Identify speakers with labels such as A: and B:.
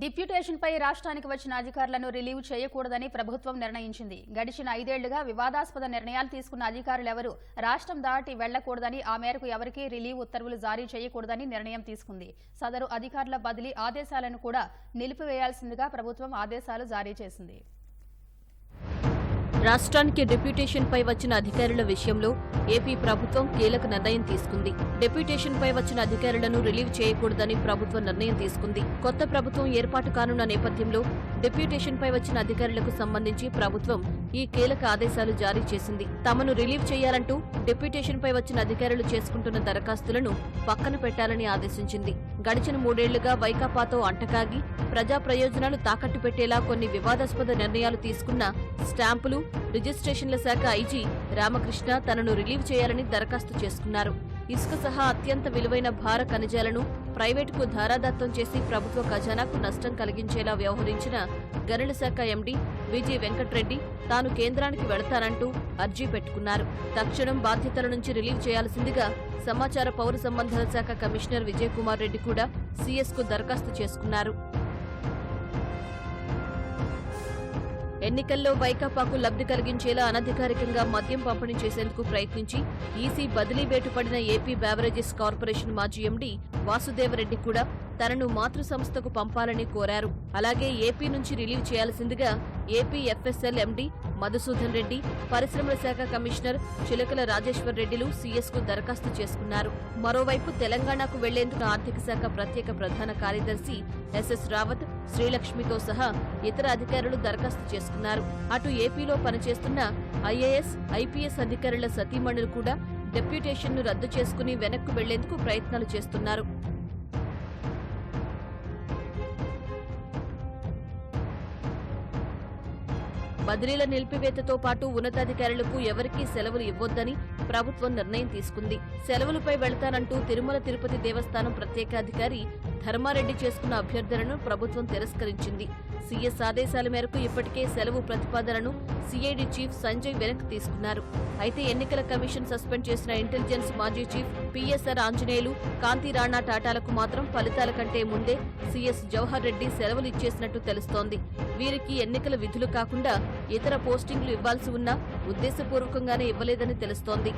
A: డిప్యూటేషన్పై రాష్ట్రానికి వచ్చిన అధికారులను రిలీవ్ చేయకూడదని ప్రభుత్వం నిర్ణయించింది. గడిచిన 5 ఏళ్లుగా వివాదాస్పద నిర్ణయాలు తీసుకున్న అధికారులెవరూ రాష్ట్రం దాటి వెళ్లకూడదని, ఆ మేరకు ఎవరికీ రిలీవ్ ఉత్తర్వులు జారీ చేయకూడదని నిర్ణయం తీసుకుంది. సదరు అధికారుల బదిలీ ఆదేశాలను కూడా నిలిపివేయాల్సిందిగా ప్రభుత్వం ఆదేశాలు జారీ చేసింది.
B: రాష్ట్రానికి డెప్యూటేషన్పై వచ్చిన అధికారుల విషయంలో ఏపీ ప్రభుత్వం కీలక నిర్ణయం తీసుకుంది. డెప్యూటేషన్పై వచ్చిన అధికారులను రిలీవ్ చేయకూడదని ప్రభుత్వం నిర్ణయం తీసుకుంది. కొత్త ప్రభుత్వం ఏర్పాటు కానున్న నేపథ్యంలో డెప్యూటేషన్పై వచ్చిన అధికారులకు సంబంధించి ప్రభుత్వం ఈ కీలక ఆదేశాలు జారీ చేసింది. తమను రిలీవ్ చేయాలంటూ డెప్యూటేషన్పై వచ్చిన అధికారులు చేసుకుంటున్న దరఖాస్తులను పక్కన పెట్టాలని ఆదేశించింది. గడిచిన 3 ఏళ్లుగా వైకాపాతో అంటకాగి ప్రజా ప్రయోజనాలు తాకట్టు పెట్టేలా కొన్ని వివాదాస్పద నిర్ణయాలు తీసుకున్న స్టాంపులు, రిజిస్ట్రేషన్ల శాఖ ఐజీ రామకృష్ణ తనను రిలీవ్ చేయాలని దరఖాస్తు చేసుకున్నారు. ఇసుక సహా అత్యంత విలువైన భార ఖనిజాలను ప్రైవేటుకు ధారాదత్తం చేసి ప్రభుత్వ ఖజానాకు నష్టం కలిగించేలా వ్యవహరించిన గనుల శాఖ ఎండీ విజయ్ వెంకట్రెడ్డి తాను కేంద్రానికి వెళతానంటూ అర్జీ పెట్టుకున్నారు. తక్షణం బాధ్యతల నుంచి రిలీవ్ చేయాల్సిందిగా సమాచార పౌర సంబంధాల శాఖ కమిషనర్ విజయ్ కుమార్ రెడ్డి కూడా సీఎస్కు దరఖాస్తు చేసుకున్నారు. ఎన్నికల్లో వైకాపాకు లబ్ధి కలిగించేలా అనధికారికంగా మద్యం పంపిణీ చేసేందుకు ప్రయత్నించి ఈసీ బదిలీ వేటు పడిన ఏపీ బెవరేజెస్ కార్పొరేషన్ మాజీ ఎండీ వాసుదేవరెడ్డి కూడా తనను మాతృ సంస్థకు పంపాలని కోరారు. అలాగే ఏపీ నుంచి రిలీవ్ చేయాల్సిందిగా AP FSL MD Madhusudan Reddy, పరిశ్రమల శాఖ కమిషనర్ చిలకల రాజేశ్వర్ రెడ్డిలు సీఎస్కు దరఖాస్తు చేసుకున్నారు. మరోవైపు తెలంగాణకు వెళ్లేందుకు ఆర్థిక శాఖ ప్రత్యేక ప్రధాన కార్యదర్శి ఎస్ఎస్ రావత్, శ్రీలక్ష్మితో సహా ఇతర అధికారులు దరఖాస్తు చేసుకున్నారు. అటు ఏపీలో పనిచేస్తున్న ఐఏఎస్, ఐపీఎస్ అధికారుల సతీమణులు కూడా డెప్యూటేషన్ను రద్దు చేసుకుని వెనక్కు వెళ్లేందుకు ప్రయత్నాలు చేస్తున్నారు. బదిలీల నిలిపివేతతో పాటు ఉన్నతాధికారులకు ఎవరికీ సెలవులు ఇవ్వొద్దని ప్రభుత్వం నిర్ణయం తీసుకుంది. సెలవులపై వెళతానంటూ తిరుమల తిరుపతి దేవస్థానం ప్రత్యేకాధికారి ధర్మారెడ్డి చేసుకున్న అభ్యర్థనను ప్రభుత్వం తిరస్కరించింది. సీఎస్ ఆదేశాల మేరకు ఇప్పటికే సెలవు ప్రతిపాదనను సీఐడీ చీఫ్ సంజయ్ వెనక్కి తీసుకున్నారు. అయితే ఎన్నికల కమిషన్ సస్పెండ్ చేసిన ఇంటెలిజెన్స్ మాజీ చీఫ్ పీఎస్ఆర్ ఆంజనేయులు, కాంతి రాణా టాటాలకు మాత్రం ఫలితాల కంటే ముందే సీఎస్ జవహర్ రెడ్డి సెలవులు ఇచ్చేసినట్టు తెలుస్తోంది. వీరికి ఎన్నికల విధులు కాకుండా ఇతర పోస్టింగ్లు ఇవ్వాల్సి ఉన్నా ఉద్దేశపూర్వకంగానే ఇవ్వలేదని తెలుస్తోంది.